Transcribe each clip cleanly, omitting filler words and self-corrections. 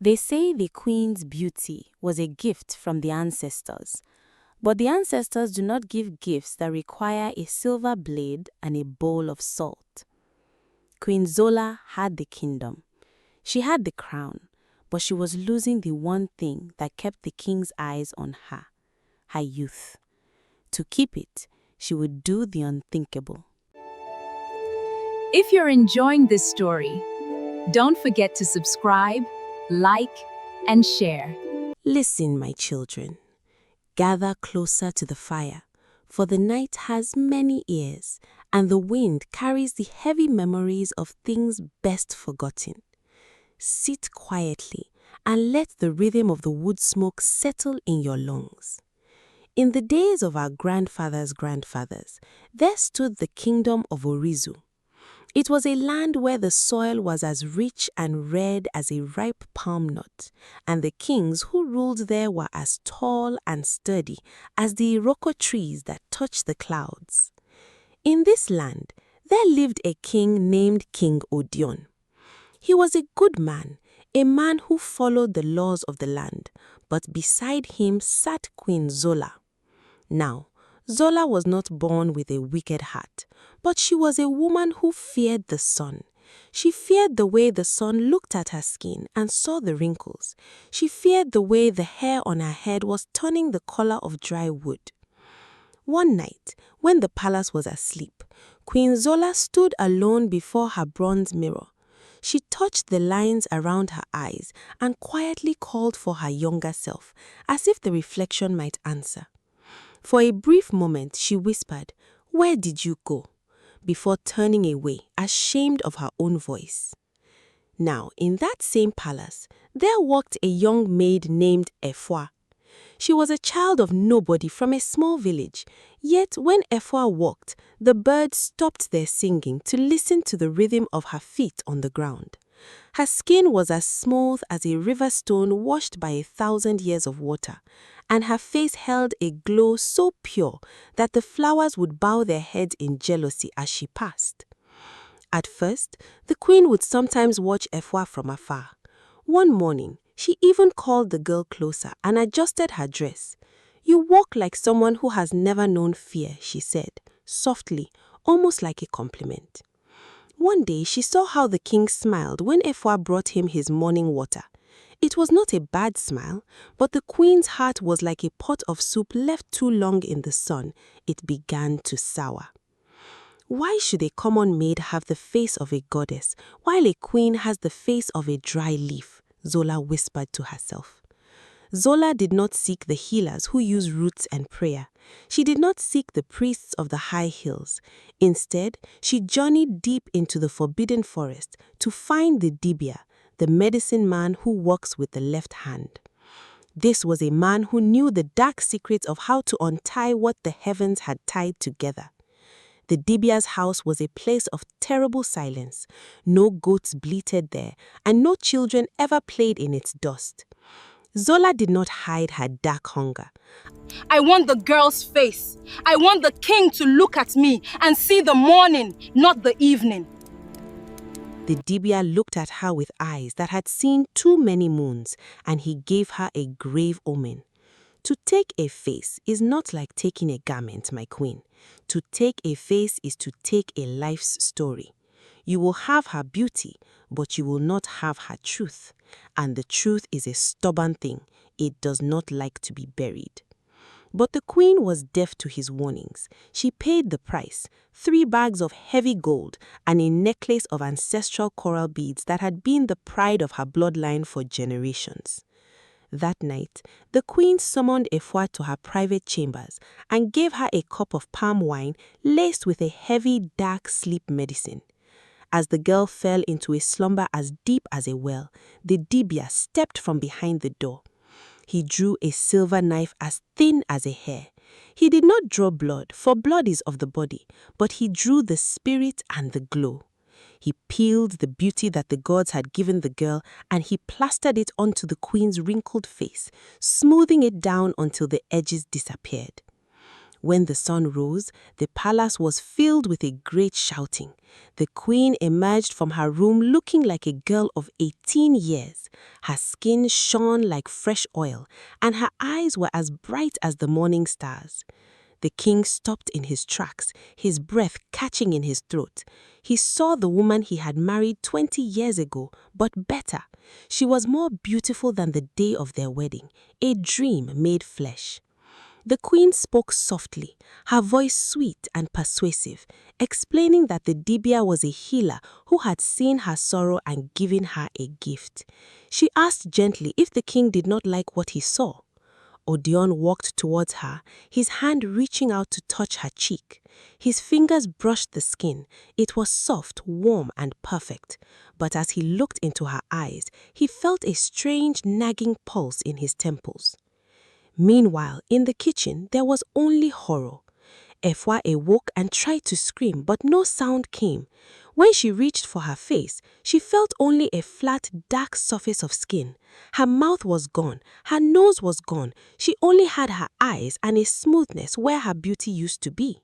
They say the queen's beauty was a gift from the ancestors, but the ancestors do not give gifts that require a silver blade and a bowl of salt. Queen Zola had the kingdom. She had the crown, but she was losing the one thing that kept the king's eyes on her, her youth. To keep it, she would do the unthinkable. If you're enjoying this story, don't forget to subscribe, like, and share. Listen, my children. Gather closer to the fire, for the night has many ears, and the wind carries the heavy memories of things best forgotten. Sit quietly and let the rhythm of the wood smoke settle in your lungs. In the days of our grandfathers' grandfathers, there stood the kingdom of Orizu. It was a land where the soil was as rich and red as a ripe palm nut, and the kings who ruled there were as tall and sturdy as the iroko trees that touch the clouds. In this land, there lived a king named King Odion. He was a good man, a man who followed the laws of the land, but beside him sat Queen Zola. Now, Zola was not born with a wicked heart, but she was a woman who feared the sun. She feared the way the sun looked at her skin and saw the wrinkles. She feared the way the hair on her head was turning the color of dry wood. One night, when the palace was asleep, Queen Zola stood alone before her bronze mirror. She touched the lines around her eyes and quietly called for her younger self, as if the reflection might answer. For a brief moment, she whispered, "Where did you go?" before turning away, ashamed of her own voice. Now, in that same palace, there walked a young maid named Efua. She was a child of nobody from a small village, yet when Efua walked, the birds stopped their singing to listen to the rhythm of her feet on the ground. Her skin was as smooth as a river stone washed by 1,000 years of water, and her face held a glow so pure that the flowers would bow their heads in jealousy as she passed. At first, the queen would sometimes watch Efua from afar. One morning, she even called the girl closer and adjusted her dress. "You walk like someone who has never known fear," she said, softly, almost like a compliment. One day, she saw how the king smiled when Efua brought him his morning water. It was not a bad smile, but the queen's heart was like a pot of soup left too long in the sun. It began to sour. Why should a common maid have the face of a goddess, while a queen has the face of a dry leaf? Zola whispered to herself. Zola did not seek the healers who use roots and prayer. She did not seek the priests of the high hills. Instead, she journeyed deep into the forbidden forest to find the dibia, the medicine man who works with the left hand. This was a man who knew the dark secrets of how to untie what the heavens had tied together. The dibia's house was a place of terrible silence. No goats bleated there, and no children ever played in its dust. Zola did not hide her dark hunger. "I want the girl's face. I want the king to look at me and see the morning, not the evening." The dibia looked at her with eyes that had seen too many moons, and he gave her a grave omen. To take a face is not like taking a garment, my queen. To take a face is to take a life's story. You will have her beauty, but you will not have her truth. And the truth is a stubborn thing. It does not like to be buried. But the queen was deaf to his warnings. She paid the price, 3 bags of heavy gold and a necklace of ancestral coral beads that had been the pride of her bloodline for generations. That night, the queen summoned Efua to her private chambers and gave her a cup of palm wine laced with a heavy, dark sleep medicine. As the girl fell into a slumber as deep as a well, the dibia stepped from behind the door. He drew a silver knife as thin as a hair. He did not draw blood, for blood is of the body, but he drew the spirit and the glow. He peeled the beauty that the gods had given the girl, and he plastered it onto the queen's wrinkled face, smoothing it down until the edges disappeared. When the sun rose, the palace was filled with a great shouting. The queen emerged from her room looking like a girl of 18 years. Her skin shone like fresh oil, and her eyes were as bright as the morning stars. The king stopped in his tracks, his breath catching in his throat. He saw the woman he had married 20 years ago, but better. She was more beautiful than the day of their wedding, a dream made flesh. The queen spoke softly, her voice sweet and persuasive, explaining that the Dibia was a healer who had seen her sorrow and given her a gift. She asked gently if the king did not like what he saw. Odion walked towards her, his hand reaching out to touch her cheek. His fingers brushed the skin. It was soft, warm, and perfect. But as he looked into her eyes, he felt a strange, nagging pulse in his temples. Meanwhile, in the kitchen, there was only horror. Efua awoke and tried to scream, but no sound came. When she reached for her face, she felt only a flat, dark surface of skin. Her mouth was gone, her nose was gone. She only had her eyes and a smoothness where her beauty used to be.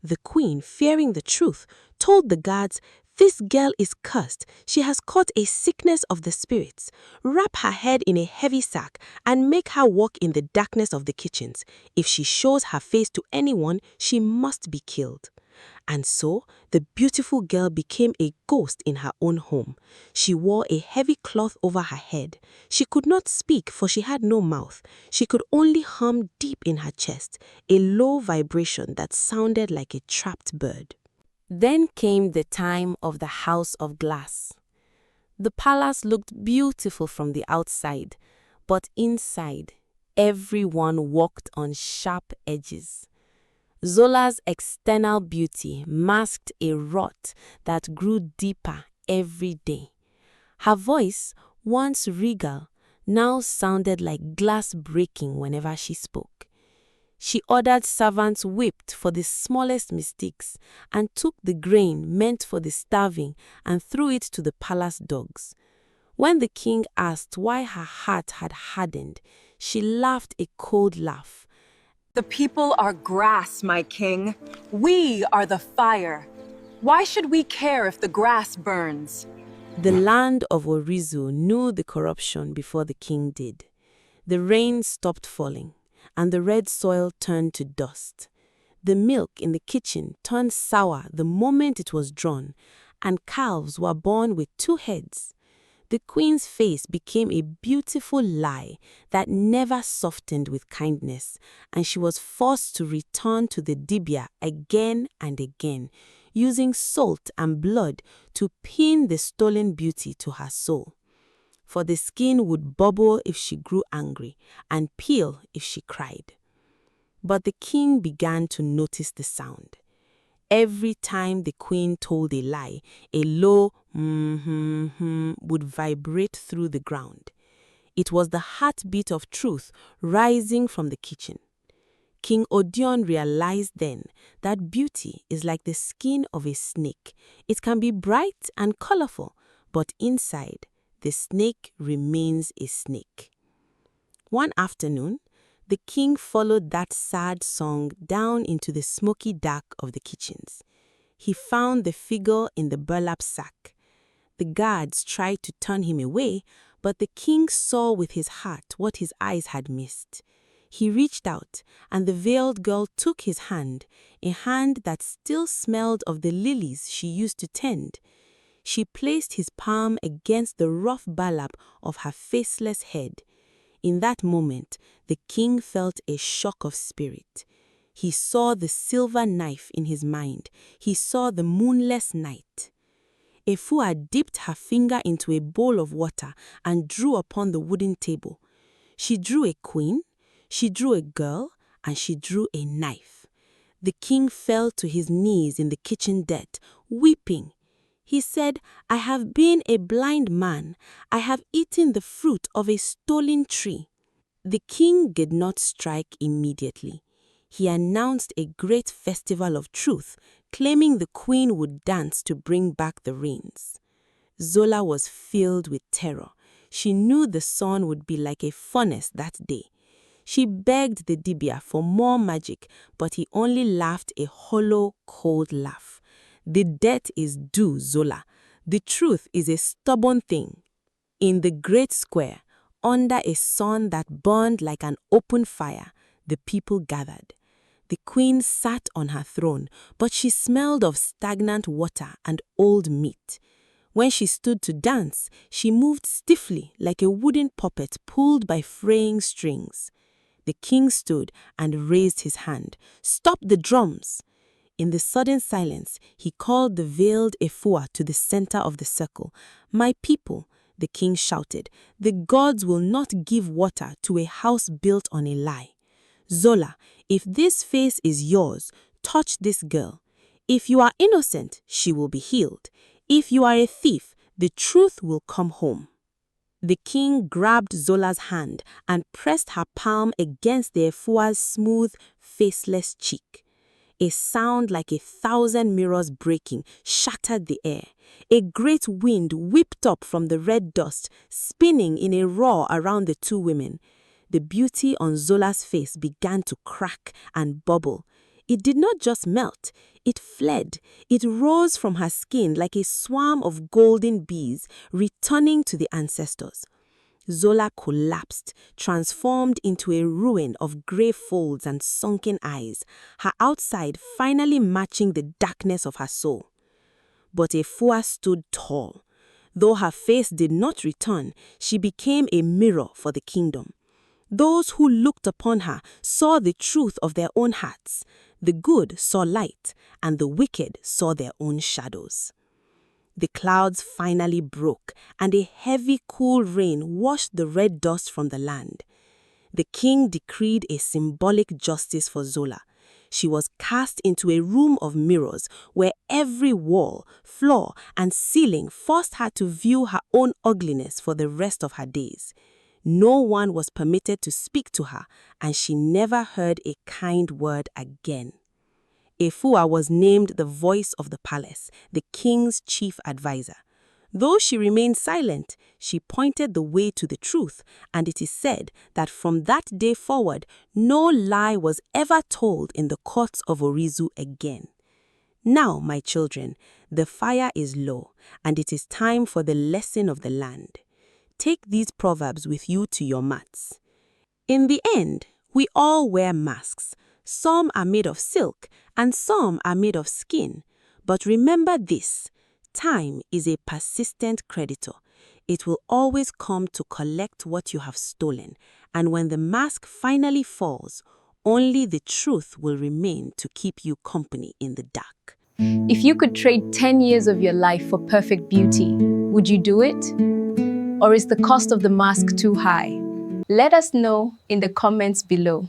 The queen, fearing the truth, told the guards, "This girl is cursed. She has caught a sickness of the spirits. Wrap her head in a heavy sack and make her walk in the darkness of the kitchens. If she shows her face to anyone, she must be killed." And so, the beautiful girl became a ghost in her own home. She wore a heavy cloth over her head. She could not speak for she had no mouth. She could only hum deep in her chest, a low vibration that sounded like a trapped bird. Then came the time of the House of Glass. The palace looked beautiful from the outside, but inside, everyone walked on sharp edges. Zola's external beauty masked a rot that grew deeper every day. Her voice, once regal, now sounded like glass breaking whenever she spoke. She ordered servants whipped for the smallest mistakes and took the grain meant for the starving and threw it to the palace dogs. When the king asked why her heart had hardened, she laughed a cold laugh. The people are grass, my king. We are the fire. Why should we care if the grass burns? The land of Orizu knew the corruption before the king did. The rain stopped falling, and the red soil turned to dust. The milk in the kitchen turned sour the moment it was drawn, and calves were born with 2 heads. The queen's face became a beautiful lie that never softened with kindness, and she was forced to return to the Dibia again and again, using salt and blood to pin the stolen beauty to her soul. For the skin would bubble if she grew angry and peel if she cried. But the king began to notice the sound. Every time the queen told a lie, a low would vibrate through the ground. It was the heartbeat of truth rising from the kitchen. King Odion realized then that beauty is like the skin of a snake. It can be bright and colorful, but inside, the snake remains a snake. One afternoon, the king followed that sad song down into the smoky dark of the kitchens. He found the figure in the burlap sack. The guards tried to turn him away, but the king saw with his heart what his eyes had missed. He reached out, and the veiled girl took his hand, a hand that still smelled of the lilies she used to tend. She placed his palm against the rough burlap of her faceless head. In that moment, the king felt a shock of spirit. He saw the silver knife in his mind. He saw the moonless night. Efua dipped her finger into a bowl of water and drew upon the wooden table. She drew a queen, she drew a girl, and she drew a knife. The king fell to his knees in the kitchen dirt, weeping. He said, "I have been a blind man. I have eaten the fruit of a stolen tree." The king did not strike immediately. He announced a great festival of truth, claiming the queen would dance to bring back the rains. Zola was filled with terror. She knew the sun would be like a furnace that day. She begged the Dibia for more magic, but he only laughed a hollow, cold laugh. The debt is due, Zola. The truth is a stubborn thing. In the great square, under a sun that burned like an open fire, the people gathered. The queen sat on her throne, but she smelled of stagnant water and old meat. When she stood to dance, she moved stiffly like a wooden puppet pulled by fraying strings. The king stood and raised his hand. "Stop the drums!" In the sudden silence, he called the veiled Efua to the center of the circle. "My people," the king shouted, "the gods will not give water to a house built on a lie. Zola, if this face is yours, touch this girl. If you are innocent, she will be healed. If you are a thief, the truth will come home." The king grabbed Zola's hand and pressed her palm against the Efua's smooth, faceless cheek. A sound like 1,000 mirrors breaking shattered the air. A great wind whipped up from the red dust, spinning in a roar around the two women. The beauty on Zola's face began to crack and bubble. It did not just melt, it fled. It rose from her skin like a swarm of golden bees, returning to the ancestors. Zola collapsed, transformed into a ruin of grey folds and sunken eyes, her outside finally matching the darkness of her soul. But Efua stood tall. Though her face did not return, she became a mirror for the kingdom. Those who looked upon her saw the truth of their own hearts. The good saw light, and the wicked saw their own shadows. The clouds finally broke, and a heavy, cool rain washed the red dust from the land. The king decreed a symbolic justice for Zola. She was cast into a room of mirrors where every wall, floor, and ceiling forced her to view her own ugliness for the rest of her days. No one was permitted to speak to her, and she never heard a kind word again. Efua was named the voice of the palace, the king's chief advisor. Though she remained silent, she pointed the way to the truth, and it is said that from that day forward, no lie was ever told in the courts of Orizu again. Now, my children, the fire is low, and it is time for the lesson of the land. Take these proverbs with you to your mats. In the end, we all wear masks. Some are made of silk, and some are made of skin. But remember this, time is a persistent creditor. It will always come to collect what you have stolen, and when the mask finally falls, only the truth will remain to keep you company in the dark. If you could trade 10 years of your life for perfect beauty, would you do it? Or is the cost of the mask too high? Let us know in the comments below.